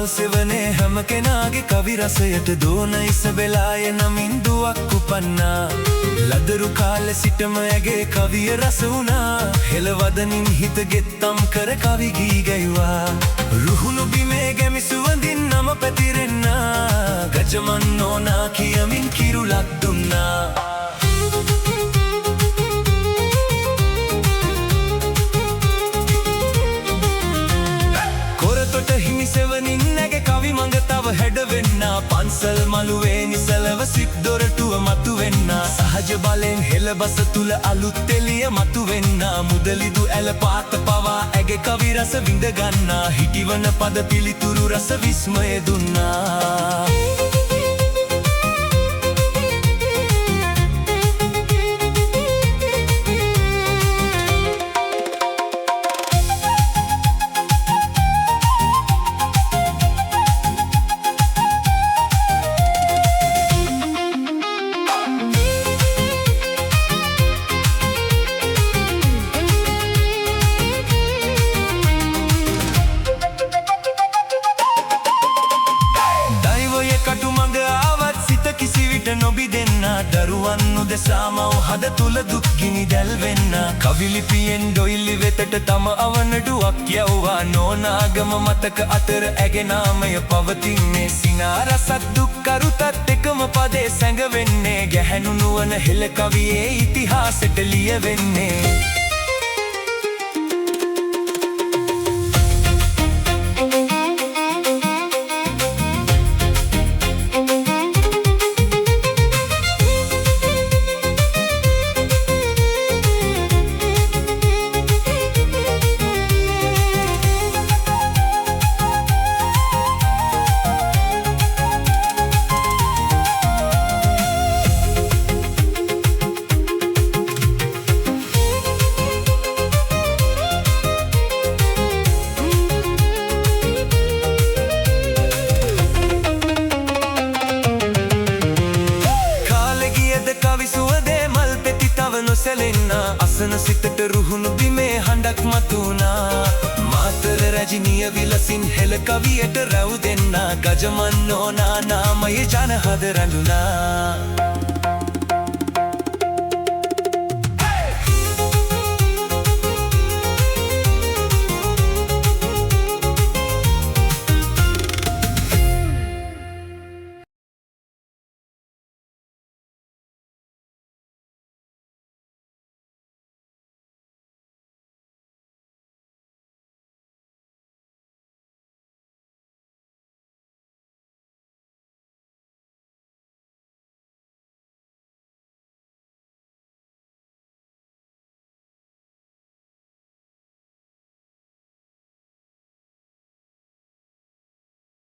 මල් සෙවනේ හැම කෙනාගේ කවි රසයට දෝන ඉසබෙලාය නමින් දුවක් උපන්නා. ලදරු කාලෙ සිටම ඇගේ කවිය රස වුණා. හෙළවදනින් හිත ගෙත්තම් කර කවි ගී ගැයුවා. රුහුණු බිමේ ගැමි සුවඳින් නම පැතිරෙන්නා. ගජමන් නෝනා කියමින් කිරුලක් දුන්නා. සෙවනින් නැගේ කවි මඟ තව හැඩවෙන්නා. පන්සල් මළුවේ නිසලව සිත් දොරටුව මතුවෙන්නා. සහජ බලෙන් හෙළබස තුළ අලුත් එළිය මතුවෙන්නා. මුදලිදු ඇල පාත පවා ඇගේ කවි රස විඳගන්නා. හිටිවන පද පිළිතුරු රස විස්මය දුන්නා. නොබි දෙන්නා දරුවන් උදෙසා මව් හද තුල දුක් ගිනි දැල්වෙන්නා. කවිලිපියෙන් ඩොයිලි වෙතට තම අවනඩුවක් යවුවා. නෝනාගම මතක අතර ඇගේ නාමය පවතින්නේ. සිනාරසත් දුක්කරුතත් එකම පදේ සැඟවෙන්නේ. ගැහැණු නුවණ හෙළ කවියේ ඉතිහාසෙට ලියවෙන්නේ. අසන සිතට රුහුණු බිමේ හඬක් මතුනා. මාතර රැජිනිය විලසින් හෙළ කවියට රැව් දෙන්නා. ගජමන් නෝනා නාමය ජනහද රැඳුනා.